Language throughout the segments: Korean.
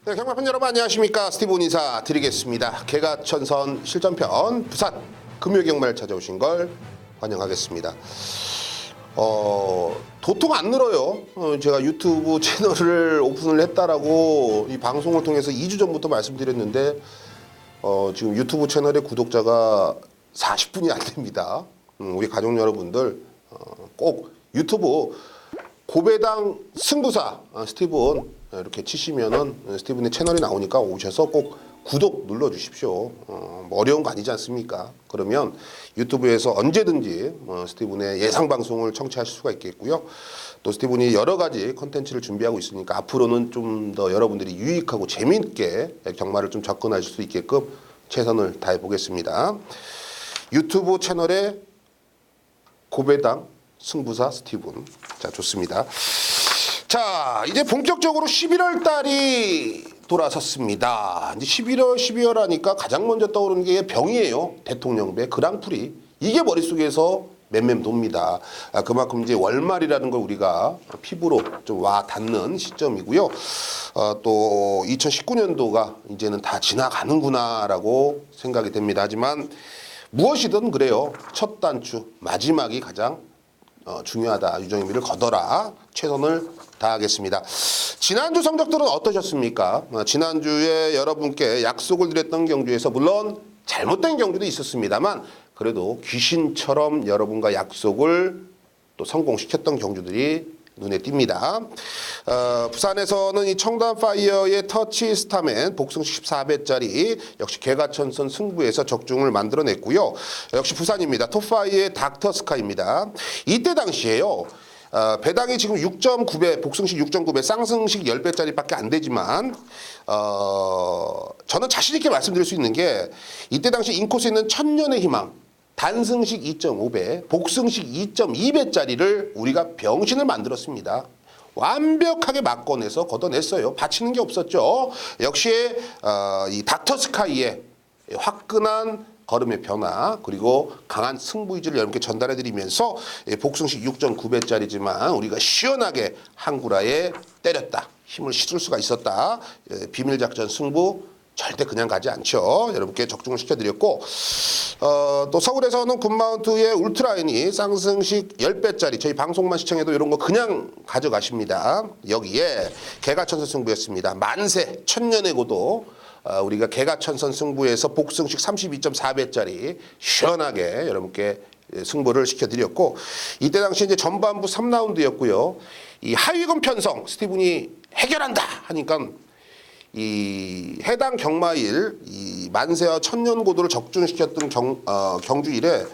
네, 경마팬 여러분 안녕하십니까. 스티븐 인사 드리겠습니다. 개가천선 실전편 부산 금요경마를 찾아오신 걸 환영하겠습니다. 도통 안 늘어요. 제가 유튜브 채널을 오픈을 했다라고 이 방송을 통해서 2주 전부터 말씀드렸는데 지금 유튜브 채널의 구독자가 40분이 안 됩니다. 우리 가족 여러분들 꼭 유튜브 고배당 승부사 스티븐 이렇게 치시면은 스티븐의 채널이 나오니까 오셔서 꼭 구독 눌러 주십시오. 뭐 어려운 거 아니지 않습니까? 그러면 유튜브에서 언제든지 스티븐의 예상 방송을 청취하실 수가 있겠고요. 또 스티븐이 여러 가지 컨텐츠를 준비하고 있으니까 앞으로는 좀 더 여러분들이 유익하고 재미있게 경마를 좀 접근하실 수 있게끔 최선을 다해 보겠습니다. 유튜브 채널에 고배당 승부사 스티븐. 자, 좋습니다. 자, 이제 본격적으로 11월 달이 돌아섰습니다. 이제 11월, 12월 하니까 가장 먼저 떠오르는 게 병이에요. 대통령배, 그랑프리. 이게 머릿속에서 맴맴 돕니다. 그만큼 이제 월말이라는 걸 우리가 피부로 좀 와 닿는 시점이고요. 또 2019년도가 이제는 다 지나가는구나라고 생각이 됩니다. 하지만 무엇이든 그래요. 첫 단추, 마지막이 가장 중요하다. 유정의미를 거둬라. 최선을 다하겠습니다. 지난주 성적들은 어떠셨습니까? 지난주에 여러분께 약속을 드렸던 경주에서 물론 잘못된 경주도 있었습니다만 그래도 귀신처럼 여러분과 약속을 또 성공시켰던 경주들이 눈에 띕니다. 부산에서는 이 청담파이어의 터치 스타맨 복승식 14배짜리 역시 개가천선 승부에서 적중을 만들어냈고요. 역시 부산입니다. 톱파이의 닥터스카입니다. 이때 당시에요. 배당이 지금 6.9배, 복승식 6.9배, 쌍승식 10배짜리밖에 안 되지만 저는 자신 있게 말씀드릴 수 있는 게 이때 당시 인코스에 있는 천년의 희망 단승식 2.5배, 복승식 2.2배짜리를 우리가 병신을 만들었습니다. 완벽하게 막권해서 걷어냈어요. 바치는 게 없었죠. 역시 이 닥터스카이의 화끈한 걸음의 변화 그리고 강한 승부의지를 여러분께 전달해드리면서 복승식 6.9배짜리지만 우리가 시원하게 항구라에 때렸다. 힘을 실을 수가 있었다. 비밀작전 승부 절대 그냥 가지 않죠. 여러분께 적중을 시켜드렸고 또 서울에서는 굿마운트의 울트라인이 쌍승식 10배짜리 저희 방송만 시청해도 이런 거 그냥 가져가십니다. 여기에 개가천선 승부였습니다. 만세 천년의 고도 우리가 개가천선 승부에서 복승식 32.4배짜리 시원하게 여러분께 승부를 시켜드렸고 이때 당시 이제 전반부 3라운드였고요. 이 하위권 편성 스티븐이 해결한다 하니까 이 해당 경마일 이 만세와 천년고도를 적중시켰던 경주일에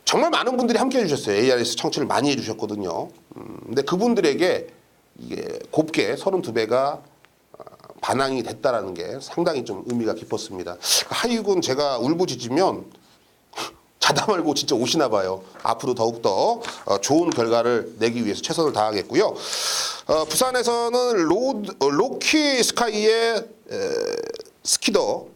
정말 많은 분들이 함께해 주셨어요. ARS 청취를 많이 해주셨거든요. 근데 그분들에게 이게 곱게 32배가 반항이 됐다라는 게 상당히 좀 의미가 깊었습니다. 하위군 제가 울부짖으면 자다 말고 진짜 오시나 봐요. 앞으로 더욱더 좋은 결과를 내기 위해서 최선을 다하겠고요. 부산에서는 로키 스카이의 스키더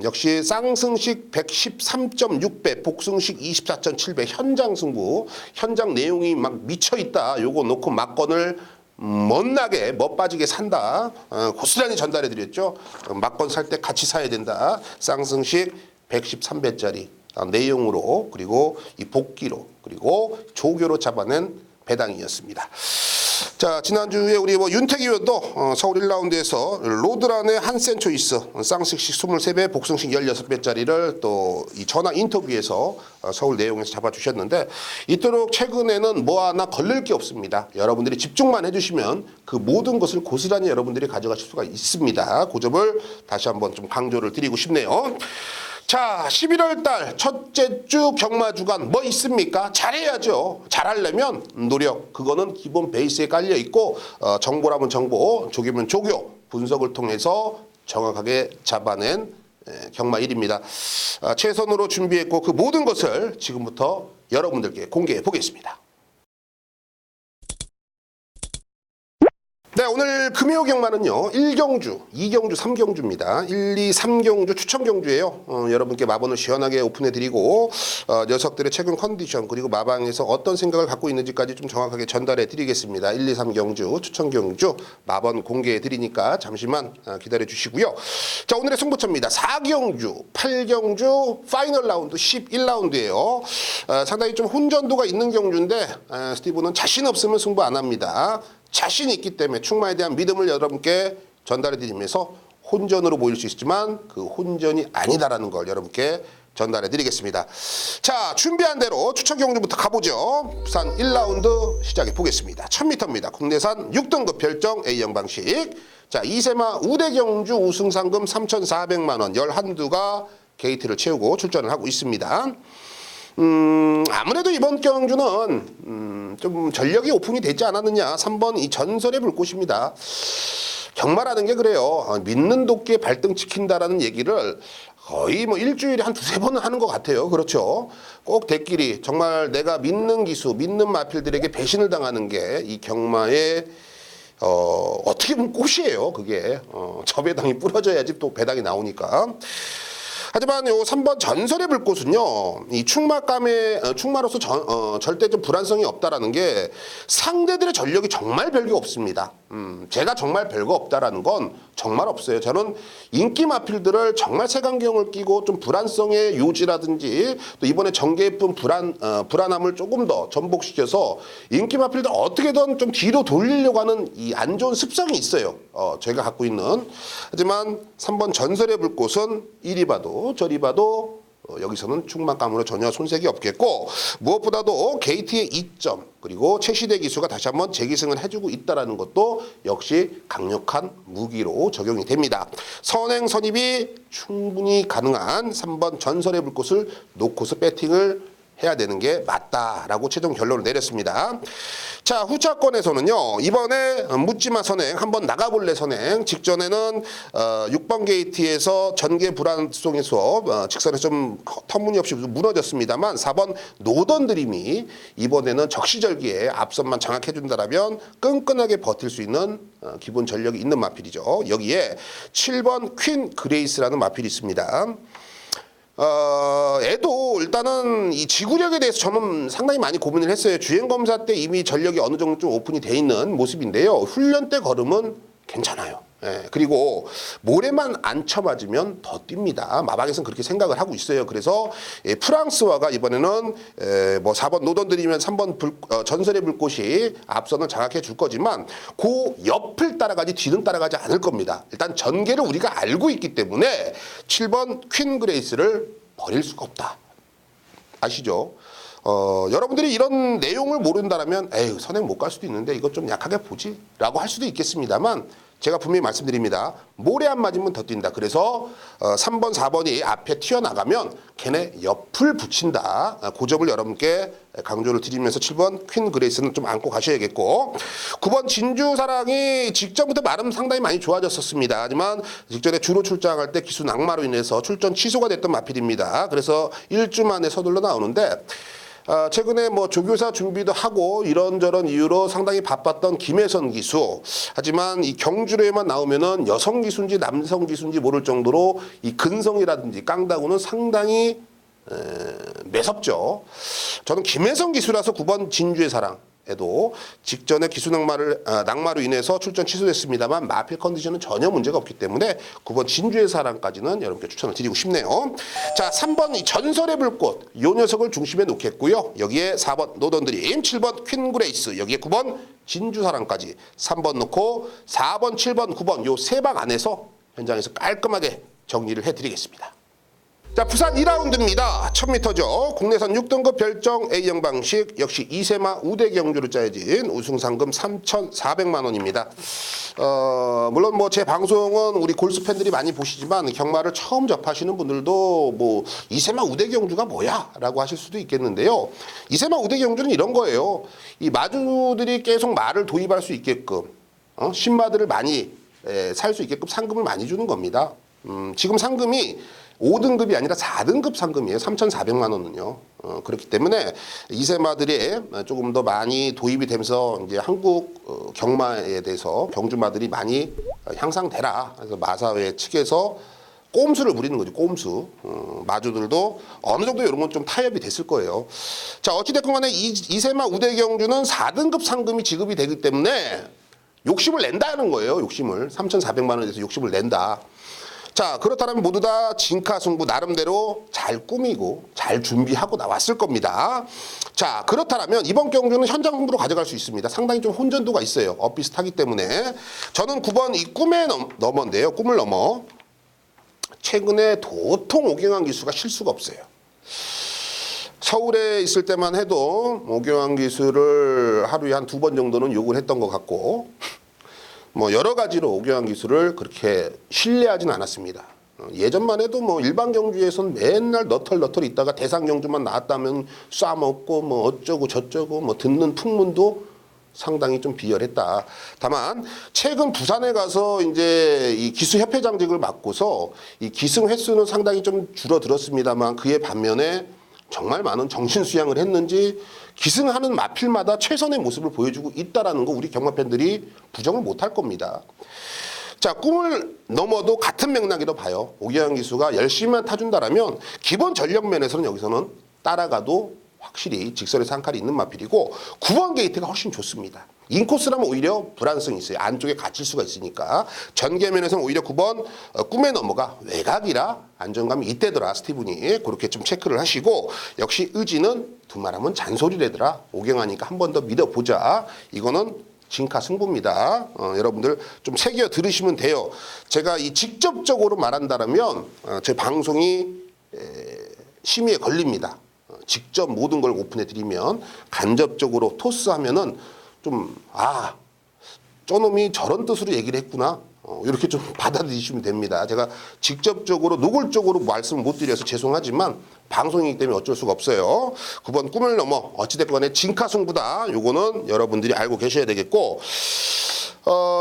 역시 쌍승식 113.6배, 복승식 24.7배 현장 승부, 현장 내용이 막 미쳐있다. 요거 놓고 막건을 멋나게 멋빠지게 산다. 고스란히 전달해드렸죠. 막건 살 때 같이 사야 된다. 쌍승식 113배짜리 내용으로 그리고 이 복기로 그리고 조교로 잡아낸 배당이었습니다. 자, 지난주에 우리 윤택이 의원도 서울 1라운드에서 로드란의 한센 초이스 쌍승식 23배 복승식 16배짜리를 또 이 전화 인터뷰에서 서울 내용에서 잡아주셨는데 이토록 최근에는 뭐 하나 걸릴 게 없습니다. 여러분들이 집중만 해주시면 그 모든 것을 고스란히 여러분들이 가져가실 수가 있습니다. 그 점을 다시 한번 좀 강조를 드리고 싶네요. 자, 11월 달 첫째 주 경마 주간 뭐 있습니까? 잘해야죠. 잘하려면 노력. 그거는 기본 베이스에 깔려 있고 정보라면 정보, 조교면 조교 분석을 통해서 정확하게 잡아낸 경마일입니다. 최선으로 준비했고 그 모든 것을 지금부터 여러분들께 공개해 보겠습니다. 네, 오늘 금요 경마는요. 1경주, 2경주, 3경주입니다. 1, 2, 3경주 추천 경주예요. 여러분께 마번을 시원하게 오픈해드리고 녀석들의 최근 컨디션 그리고 마방에서 어떤 생각을 갖고 있는지까지 좀 정확하게 전달해드리겠습니다. 1, 2, 3경주 추천 경주 마번 공개해드리니까 잠시만 기다려주시고요. 자, 오늘의 승부처입니다. 4경주, 8경주 파이널 라운드 11라운드예요. 상당히 좀 혼전도가 있는 경주인데 스티브는 자신 없으면 승부 안 합니다. 자신이 있기 때문에 충마에 대한 믿음을 여러분께 전달해드리면서 혼전으로 보일 수 있지만 그 혼전이 아니다라는 걸 여러분께 전달해드리겠습니다. 자, 준비한 대로 추천 경주부터 가보죠. 부산 1라운드 시작해 보겠습니다. 1000m입니다. 국내산 6등급 별정 A형 방식. 자, 이세마 우대 경주 우승 상금 3,400만 원 11두가 게이트를 채우고 출전을 하고 있습니다. 아무래도 이번 경주는 좀 전력이 오픈이 되지 않았느냐. 3번 이 전설의 불꽃입니다. 경마라는 게 그래요. 믿는 도끼에 발등 찍힌다라는 얘기를 거의 뭐 일주일에 한 두세 번은 하는 것 같아요. 그렇죠. 꼭 대끼리 정말 내가 믿는 기수, 믿는 마필들에게 배신을 당하는 게 이 경마의 어떻게 보면 꽃이에요. 그게 저배당이 부러져야지 또 배당이 나오니까. 하지만 요 3번 전설의 불꽃은요, 이 충마로서 절대적 불안성이 없다라는 게 상대들의 전력이 정말 별게 없습니다. 제가 정말 별거 없다라는 건 정말 없어요. 저는 인기 마필들을 정말 색안경을 끼고 좀 불안성의 요지라든지 또 이번에 전개예쁜 불안함을 조금 더 전복시켜서 인기 마필들 어떻게든 좀 뒤로 돌리려고 하는 이 안 좋은 습성이 있어요. 제가 갖고 있는. 하지만 3번 전설의 불꽃은 이리 봐도 저리 봐도 여기서는 충만감으로 전혀 손색이 없겠고 무엇보다도 게이트의 2점 그리고 최시대 기수가 다시 한번 재기승을 해주고 있다는 것도 역시 강력한 무기로 적용이 됩니다. 선행 선입이 충분히 가능한 3번 전설의 불꽃을 놓고서 배팅을 해야 되는 게 맞다라고 최종 결론을 내렸습니다. 자, 후차권에서는요. 이번에 묻지마 선행, 한번 나가볼래 선행. 직전에는 6번 게이트에서 전개 불안송에서 직선에서 좀 터무니없이 무너졌습니다만 4번 노던 드림이 이번에는 적시절기에 앞선만 장악해준다라면 끈끈하게 버틸 수 있는 기본 전력이 있는 마필이죠. 여기에 7번 퀸 그레이스라는 마필이 있습니다. 애도 일단은 이 지구력에 대해서 저는 상당히 많이 고민을 했어요. 주행검사 때 이미 전력이 어느 정도 좀 오픈이 돼 있는 모습인데요. 훈련 때 걸음은 괜찮아요. 예, 그리고 모래만 안 쳐맞으면 더 뜁니다. 마방에서는 그렇게 생각을 하고 있어요. 그래서 프랑스와가 이번에는 뭐 4번 노던드리면 3번 전설의 불꽃이 앞선을 장악해 줄 거지만 그 옆을 따라가지 뒤는 따라가지 않을 겁니다. 일단 전개를 우리가 알고 있기 때문에 7번 퀸 그레이스를 버릴 수가 없다. 아시죠? 여러분들이 이런 내용을 모른다라면 에휴 선행 못 갈 수도 있는데 이것 좀 약하게 보지 라고 할 수도 있겠습니다만 제가 분명히 말씀드립니다. 모래 안 맞으면 더 뛴다. 그래서 3번, 4번이 앞에 튀어나가면 걔네 옆을 붙인다. 그 점을 여러분께 강조를 드리면서 7번 퀸 그레이스는 좀 안고 가셔야겠고 9번 진주사랑이 직전부터 마름 상당히 많이 좋아졌었습니다. 하지만 직전에 주로 출장할 때 기수 낙마로 인해서 출전 취소가 됐던 마필입니다. 그래서 1주 만에 서둘러 나오는데 최근에 뭐 조교사 준비도 하고 이런저런 이유로 상당히 바빴던 김혜선 기수. 하지만 이 경주로에만 나오면은 여성 기수인지 남성 기수인지 모를 정도로 이 근성이라든지 깡다구는 상당히 매섭죠. 저는 김혜선 기수라서 9번 진주의 사랑. 에도 직전에 기수 낙마로 인해서 출전 취소됐습니다만 마필 컨디션은 전혀 문제가 없기 때문에 9번 진주의 사랑까지는 여러분께 추천을 드리고 싶네요. 자, 3번 이 전설의 불꽃 이 녀석을 중심에 놓겠고요. 여기에 4번 노던드림, 7번 퀸 그레이스, 여기에 9번 진주 사랑까지 3번 놓고 4번, 7번, 9번 요 세 방 안에서 현장에서 깔끔하게 정리를 해드리겠습니다. 자, 부산 2라운드입니다. 1000m죠. 국내선 6등급 별정 A형 방식 역시 이세마 우대 경주로 짜여진 우승 상금 3,400만 원입니다. 물론 뭐 제 방송은 우리 골수 팬들이 많이 보시지만 경마를 처음 접하시는 분들도 뭐 이세마 우대 경주가 뭐야라고 하실 수도 있겠는데요. 이세마 우대 경주는 이런 거예요. 이 마주들이 계속 말을 도입할 수 있게끔 신마들을 많이 살 수 있게끔 상금을 많이 주는 겁니다. 지금 상금이 5등급이 아니라 4등급 상금이에요. 3,400만 원은요. 그렇기 때문에 이세마들이 조금 더 많이 도입이 되면서 이제 한국 경마에 대해서 경주마들이 많이 향상되라. 그래서 마사회 측에서 꼼수를 부리는 거죠. 꼼수. 마주들도 어느 정도 이런 건 좀 타협이 됐을 거예요. 자, 어찌됐건 간에 이세마 우대경주는 4등급 상금이 지급이 되기 때문에 욕심을 낸다는 거예요. 욕심을. 3,400만 원에 대해서 욕심을 낸다. 자, 그렇다면 모두 다 진카승부 나름대로 잘 꾸미고 잘 준비하고 나왔을 겁니다. 자, 그렇다면 이번 경주는 현장 승부로 가져갈 수 있습니다. 상당히 좀 혼전도가 있어요. 엇비슷하기 때문에. 저는 9번 이 꿈의 너머인데요. 꿈을 넘어. 최근에 도통 오경환 기수가 실수가 없어요. 서울에 있을 때만 해도 오경환 기수를 하루에 한 2번 정도는 욕을 했던 것 같고 뭐 여러 가지로 오경환 기수를 그렇게 신뢰하진 않았습니다. 예전만 해도 뭐 일반 경주에서는 맨날 너털너털 있다가 대상 경주만 나왔다면 쏴먹고 뭐 어쩌고 저쩌고 뭐 듣는 풍문도 상당히 좀 비열했다. 다만 최근 부산에 가서 이제 이 기수협회장직을 맡고서 이 기승 횟수는 상당히 좀 줄어들었습니다만 그에 반면에 정말 많은 정신 수양을 했는지 기승하는 마필마다 최선의 모습을 보여주고 있다라는 거 우리 경마 팬들이 부정을 못할 겁니다. 자, 꿈을 넘어도 같은 맥락이라고 봐요. 오경환 기수가 열심히만 타준다라면 기본 전력 면에서는 여기서는 따라가도 확실히 직선에서 한 칼이 있는 마필이고 9번 게이트가 훨씬 좋습니다. 인코스라면 오히려 불안성이 있어요. 안쪽에 갇힐 수가 있으니까. 전개면에서는 오히려 9번 꿈의 넘어가 외곽이라 안정감이 이때더라. 스티븐이 그렇게 좀 체크를 하시고 역시 의지는 두말하면 잔소리래더라. 오경환이니까 한 번 더 믿어보자. 이거는 진카 승부입니다. 여러분들 좀 새겨 들으시면 돼요. 제가 이 직접적으로 말한다면 제 방송이 심의에 걸립니다. 직접 모든 걸 오픈해 드리면 간접적으로 토스하면은 좀 저놈이 저런 뜻으로 얘기를 했구나. 이렇게 좀 받아들이시면 됩니다. 제가 직접적으로 노골적으로 말씀을 못 드려서 죄송하지만 방송이기 때문에 어쩔 수가 없어요. 9번 꿈을 넘어 어찌됐건 간에 진카승부다. 요거는 여러분들이 알고 계셔야 되겠고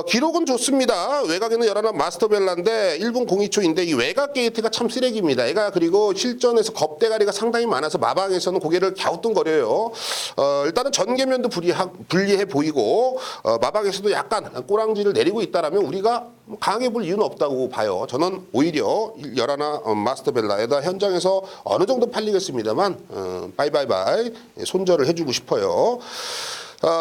기록은 좋습니다. 외곽에는 11 마스터벨라인데 1분 02초인데 이 외곽 게이트가 참 쓰레기입니다. 얘가 그리고 실전에서 겁대가리가 상당히 많아서 마방에서는 고개를 갸우뚱거려요. 일단은 전개면도 불리해 보이고 마방에서도 약간 꼬랑지를 내리고 있다라면 우리가 강하게 볼 이유는 없다고 봐요. 저는 오히려 11 마스터벨라에다 현장에서 어느 정도 팔리겠습니다만 바이바이바이 손절을 해주고 싶어요.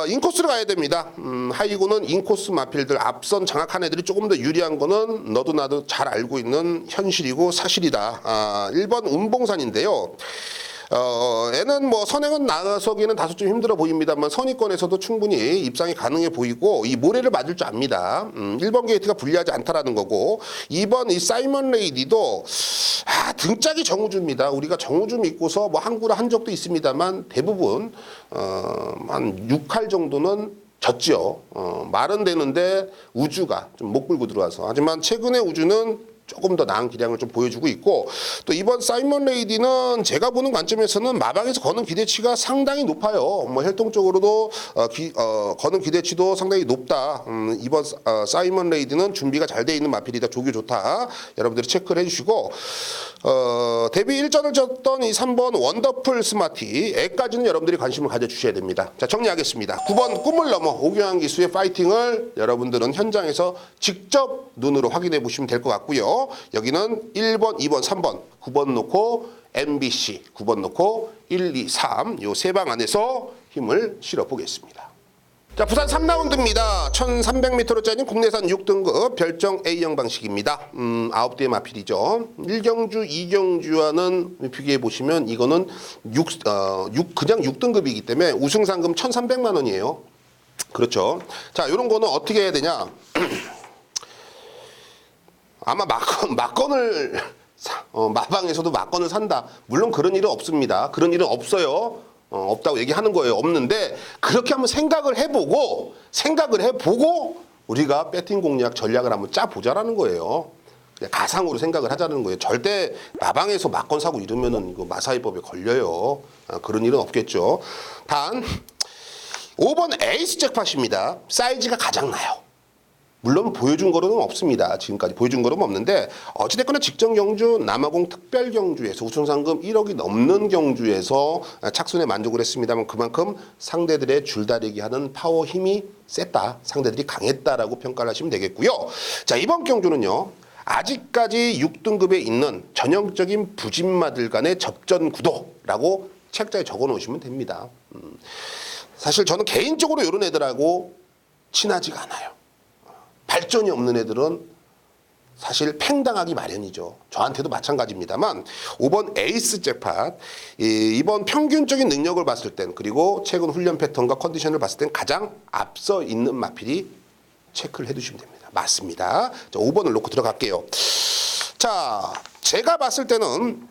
인코스로 가야 됩니다. 하이고는 인코스 마필들 앞선 장악한 애들이 조금 더 유리한 거는 너도 나도 잘 알고 있는 현실이고 사실이다. 1번 운봉산인데요. 애는 뭐 선행은 나서기는 다소 좀 힘들어 보입니다만 선의권에서도 충분히 입상이 가능해 보이고 이 모래를 맞을 줄 압니다. 1번 게이트가 불리하지 않다라는 거고 2번 이 사이먼 레이디도 등짝이 정우주입니다. 우리가 정우주 믿고서 뭐 항구를 한 적도 있습니다만 대부분 한 6할 정도는 졌죠. 말은 되는데 우주가 좀 못 끌고 들어와서 하지만 최근에 우주는 조금 더 나은 기량을 좀 보여주고 있고 또 이번 사이먼 레이디는 제가 보는 관점에서는 마방에서 거는 기대치가 상당히 높아요. 뭐 혈통적으로도 거는 기대치도 상당히 높다. 이번 사이먼 레이디는 준비가 잘 돼 있는 마필이다. 조교 좋다. 여러분들이 체크를 해주시고 데뷔 1전을 졌던 이 3번 원더풀 스마티 애까지는 여러분들이 관심을 가져주셔야 됩니다. 자, 정리하겠습니다. 9번 꿈을 넘어 오경환 기수의 파이팅을 여러분들은 현장에서 직접 눈으로 확인해 보시면 될 것 같고요. 여기는 1번, 2번, 3번, 9번 놓고 MBC, 9번 놓고 1, 2, 3 요 세 방 안에서 힘을 실어 보겠습니다. 자, 부산 3라운드입니다. 1300m짜리 국내산 6등급 별정 A형 방식입니다. 9대의 마필이죠. 1경주, 2경주와는 비교해 보시면 이거는 그냥 6등급이기 때문에 우승 상금 1300만 원이에요. 그렇죠. 자, 요런 거는 어떻게 해야 되냐? 아마 막건을 마방에서도 막건을 산다. 물론 그런 일은 없습니다. 그런 일은 없어요. 없다고 얘기하는 거예요. 없는데 그렇게 한번 생각을 해보고 우리가 배팅 공략 전략을 한번 짜보자라는 거예요. 그냥 가상으로 생각을 하자는 거예요. 절대 마방에서 막건 사고 이러면은 이거 마사이법에 걸려요. 그런 일은 없겠죠. 단 5번 에이스 잭팟입니다. 사이즈가 가장 나요. 물론 보여준 거로는 없습니다. 지금까지 보여준 거로는 없는데 어찌됐거나 직전 경주 남아공 특별 경주에서 우승 상금 1억이 넘는 경주에서 착순에 만족을 했습니다만 그만큼 상대들의 줄다리기 하는 파워 힘이 셌다. 상대들이 강했다라고 평가를 하시면 되겠고요. 자, 이번 경주는요. 아직까지 6등급에 있는 전형적인 부진마들 간의 접전 구도라고 책자에 적어 놓으시면 됩니다. 사실 저는 개인적으로 이런 애들하고 친하지가 않아요. 발전이 없는 애들은 사실 팽당하기 마련이죠. 저한테도 마찬가지입니다만 5번 에이스 잭팟 이번 평균적인 능력을 봤을 땐 그리고 최근 훈련 패턴과 컨디션을 봤을 땐 가장 앞서 있는 마필이 체크를 해두시면 됩니다. 맞습니다. 자, 5번을 놓고 들어갈게요. 자, 제가 봤을 때는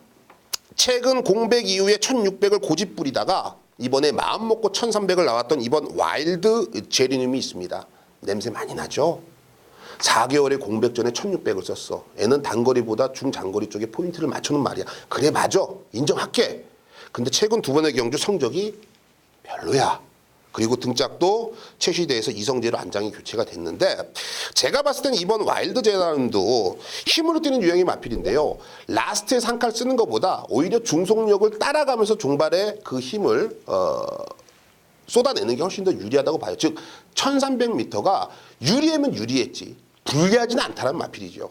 최근 공백 이후에 1600을 고집 부리다가 이번에 마음 먹고 1300을 나왔던 이번 와일드 제리늄이 있습니다. 냄새 많이 나죠? 4개월의 공백 전에 1600을 썼어. 애는 단거리보다 중장거리 쪽에 포인트를 맞추는 말이야. 그래 맞아. 인정할게. 근데 최근 두 번의 경주 성적이 별로야. 그리고 등짝도 최시대에서 이성재로 안장이 교체가 됐는데 제가 봤을 때는 이번 와일드 제리늄도 힘으로 뛰는 유형의 마필인데요. 라스트에 상칼 쓰는 것보다 오히려 중속력을 따라가면서 종발에 그 힘을 쏟아내는 게 훨씬 더 유리하다고 봐요. 즉 1300m가 유리하면 유리했지 불리하지는 않다는 마필이죠.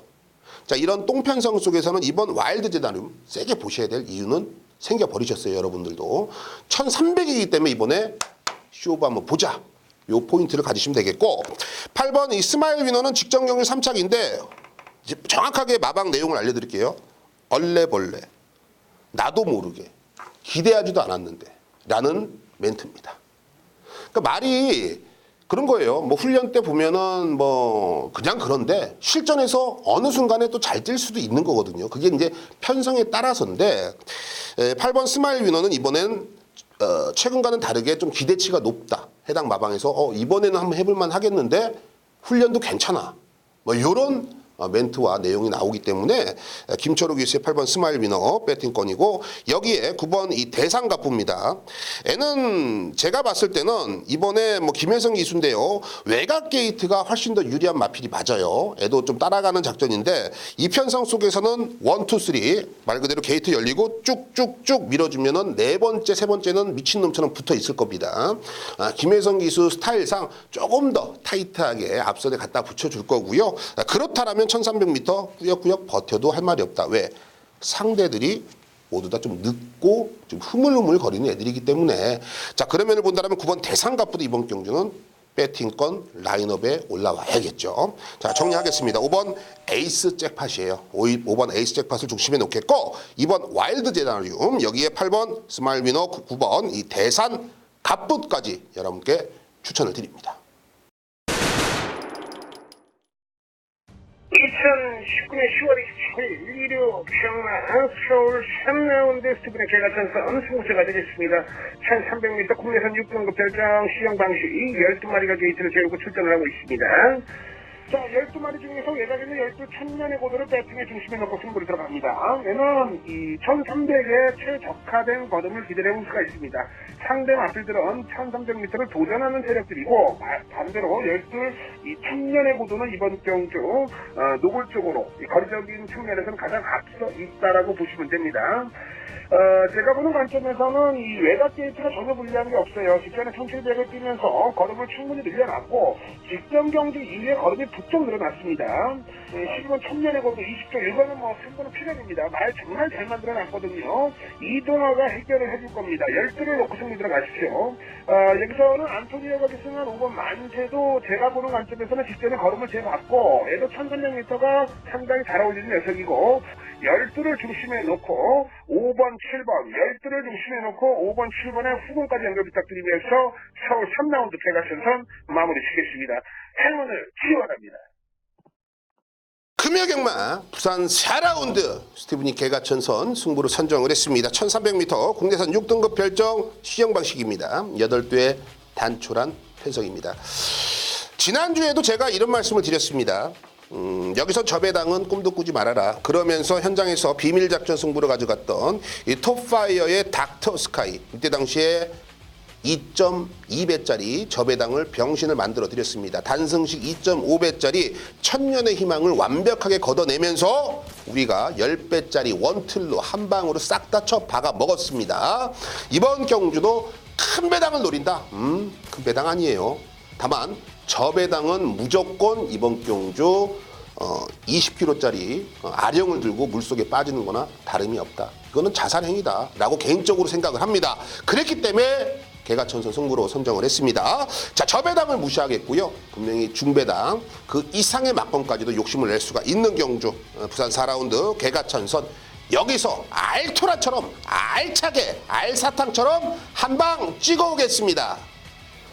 자, 이런 똥편성 속에서는 이번 와일드 제리늄 세게 보셔야 될 이유는 생겨버리셨어요. 여러분들도 1300이기 때문에 이번에 쇼부 한번 보자. 요 포인트를 가지시면 되겠고 8번 이 스마일 위너는 직전 경기 3착인데 정확하게 마방 내용을 알려드릴게요. 얼레벌레 나도 모르게 기대하지도 않았는데 라는 멘트입니다. 그러니까 말이 그런 거예요. 뭐 훈련 때 보면은 뭐 그냥 그런데 실전에서 어느 순간에 또 잘 뛸 수도 있는 거거든요. 그게 이제 편성에 따라서인데 8번 스마일 위너는 이번엔 최근과는 다르게 좀 기대치가 높다. 해당 마방에서 이번에는 한번 해볼만 하겠는데 훈련도 괜찮아. 뭐 이런 멘트와 내용이 나오기 때문에 김철우 기수의 8번 스마일 위너 배팅권이고 여기에 9번 이 대상갑부입니다. 애는 제가 봤을 때는 이번에 뭐 김혜성 기수인데요. 외곽 게이트가 훨씬 더 유리한 마필이 맞아요. 애도 좀 따라가는 작전인데 이 편성 속에서는 1, 2, 3 말 그대로 게이트 열리고 쭉쭉쭉 밀어주면은 네 번째, 세 번째는 미친놈처럼 붙어 있을 겁니다. 김혜성 기수 스타일상 조금 더 타이트하게 앞선에 갖다 붙여줄 거고요. 그렇다면 1300m 꾸역꾸역 버텨도 할 말이 없다. 왜? 상대들이 모두 다 좀 늦고 좀 흐물흐물 거리는 애들이기 때문에 자 그러면을 본다면 9번 대상갑부도 이번 경주는 배팅권 라인업에 올라와야겠죠. 자 정리하겠습니다. 5번 에이스 잭팟이에요. 5번 에이스 잭팟을 중심에 놓겠고 2번 와일드 제리늄 여기에 8번 스마일 위너 9번 이 대산 갑부까지 여러분께 추천을 드립니다. 2019년 10월 27일 일요 평양 서울 3라운드 스티븐의 개가천선 승부처가 되겠습니다. 1300m 국내선 6등급 결정 시형 방식 12마리가 게이트를 세우고 출전을 하고 있습니다. 자, 12마리 중에서 외곽에는 12 천년의 고도를 배팅의 중심에 놓고 승부를 들어갑니다. 얘는 이 1300에 최적화된 거름을 기다려볼 수가 있습니다. 상대 마필들은 1300m를 도전하는 세력들이고 반대로 12 이 천년의 고도는 이번 경주 노골적으로 거리적인 측면에서는 가장 앞서 있다라고 보시면 됩니다. 제가 보는 관점에서는 이 외곽 게이트가 전혀 불리한 게 없어요. 직전에 1700을 뛰면서 걸음을 충분히 늘려놨고 직전 경기 이후에 걸음이 부쩍 늘어났습니다. 11번 천년의 고도 20조 이거는 뭐 승부는 필연입니다. 말 정말 잘 만들어놨거든요. 이동화가 해결을 해줄 겁니다. 12를 놓고 승리 들어가십시오. 여기서는 안토니오가 기승한 5번 만세도 제가 보는 관점에서는 직전에 걸음을 재봤고 얘도 1300m가 상당히 잘 어울리는 녀석이고 12를 중심에 놓고 5번, 7번, 12를 중심에 놓고 5번, 7번의 후보까지 연결 부탁드리면서 서울 3라운드 개가천선 마무리 치겠습니다. 행운을 기원합니다. 금요경마 부산 4라운드 스티븐이 개가천선 승부를 선정을 했습니다. 1300m 국내선 6등급 별정 시형 방식입니다. 8대의 단촐한 편성입니다. 지난주에도 제가 이런 말씀을 드렸습니다. 여기서 저 배당은 꿈도 꾸지 말아라. 그러면서 현장에서 비밀작전 승부를 가져갔던 이 톱파이어의 닥터 스카이 이때 당시에 2.2배짜리 저배당을 병신을 만들어 드렸습니다. 단승식 2.5배짜리 천년의 희망을 완벽하게 걷어내면서 우리가 10배짜리 원틀로 한 방으로 싹 다 쳐 박아 먹었습니다. 이번 경주도 큰 배당을 노린다. 큰 배당 아니에요. 다만 저배당은 무조건 이번 경주 20kg짜리 아령을 들고 물속에 빠지는 거나 다름이 없다. 이거는 자살행위다 라고 개인적으로 생각을 합니다. 그랬기 때문에 개가천선 승부로 선정을 했습니다. 자, 저배당을 무시하겠고요. 분명히 중배당 그 이상의 막건까지도 욕심을 낼 수가 있는 경주 부산 4라운드 개가천선 여기서 알토라처럼 알차게 알사탕처럼 한 방 찍어오겠습니다.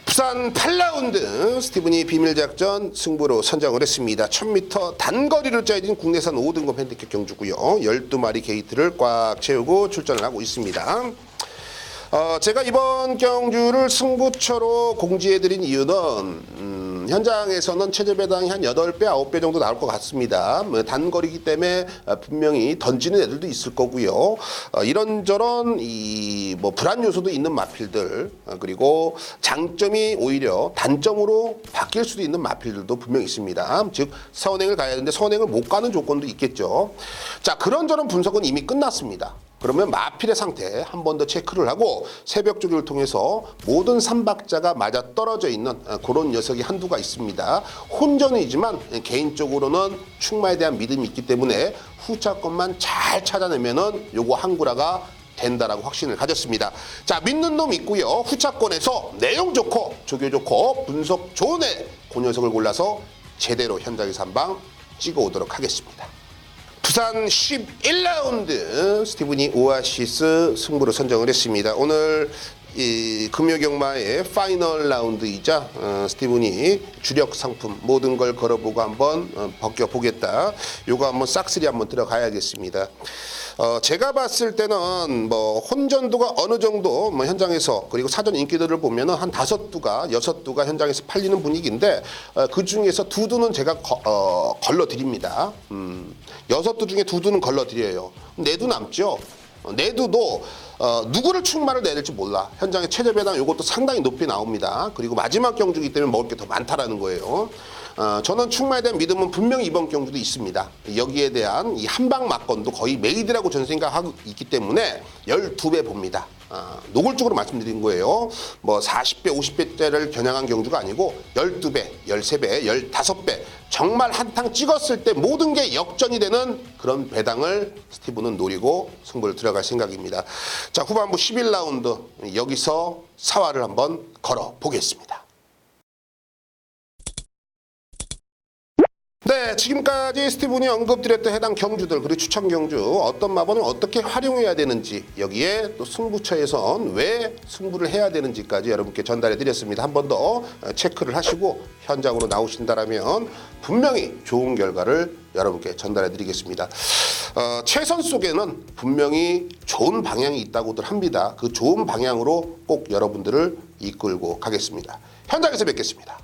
부산 8라운드 스티븐이 비밀작전 승부로 선정을 했습니다. 1000m 단거리를 짜야 되는 국내산 5등급 핸디캡 경주고요. 12마리 게이트를 꽉 채우고 출전을 하고 있습니다. 제가 이번 경주를 승부처로 공지해드린 이유는 현장에서는 체제배당이 한 8배, 9배 정도 나올 것 같습니다. 단거리이기 때문에 분명히 던지는 애들도 있을 거고요. 이런저런 뭐 불안 요소도 있는 마필들, 그리고 장점이 오히려 단점으로 바뀔 수도 있는 마필들도 분명히 있습니다. 즉 선행을 가야 되는데 선행을 못 가는 조건도 있겠죠. 자, 그런저런 분석은 이미 끝났습니다. 그러면 마필의 상태 한 번 더 체크를 하고 새벽 조교를 통해서 모든 삼박자가 맞아 떨어져 있는 그런 녀석이 한두가 있습니다. 혼전이지만 개인적으로는 충마에 대한 믿음이 있기 때문에 후차권만 잘 찾아내면은 요거 한구라가 된다라고 확신을 가졌습니다. 자, 믿는 놈 있고요. 후차권에서 내용 좋고 조교 좋고 분석 좋은 애 그 녀석을 골라서 제대로 현장에서 한 방 찍어 오도록 하겠습니다. 부산 11라운드 스티븐이 오아시스 승부로 선정을 했습니다. 오늘 이 금요경마의 파이널 라운드이자 스티븐이 주력 상품 모든 걸 걸어보고 한번 벗겨보겠다. 요거 한번 싹쓸이 한번 들어가야겠습니다. 제가 봤을 때는 뭐 혼전도가 어느 정도 뭐 현장에서 그리고 사전 인기들을 보면은 한 5두가 6두가 현장에서 팔리는 분위기인데 그 중에서 2두는 제가 걸러드립니다. 6두 중에 2두는 걸러드려요. 4두 남죠. 4두도 누구를 충마를 내야 될지 몰라. 현장에 체제배당 요것도 상당히 높이 나옵니다. 그리고 마지막 경주이기 때문에 먹을 게 더 많다라는 거예요. 저는 충마에 대한 믿음은 분명히 이번 경주도 있습니다. 여기에 대한 이 한방 막건도 거의 메이드라고 저는 생각하고 있기 때문에 12배 봅니다. 노골적으로 말씀드린 거예요. 뭐 40배, 50배짜리를 겨냥한 경주가 아니고 12배, 13배, 15배 정말 한탕 찍었을 때 모든 게 역전이 되는 그런 배당을 스티븐은 노리고 승부를 들어갈 생각입니다. 자, 후반부 11라운드 여기서 사활을 한번 걸어 보겠습니다. 네, 지금까지 스티븐이 언급드렸던 해당 경주들 그리고 추천 경주 어떤 마번을 어떻게 활용해야 되는지 여기에 또 승부처에선 왜 승부를 해야 되는지까지 여러분께 전달해 드렸습니다. 한 번 더 체크를 하시고 현장으로 나오신다라면 분명히 좋은 결과를 여러분께 전달해 드리겠습니다. 최선 속에는 분명히 좋은 방향이 있다고들 합니다. 그 좋은 방향으로 꼭 여러분들을 이끌고 가겠습니다. 현장에서 뵙겠습니다.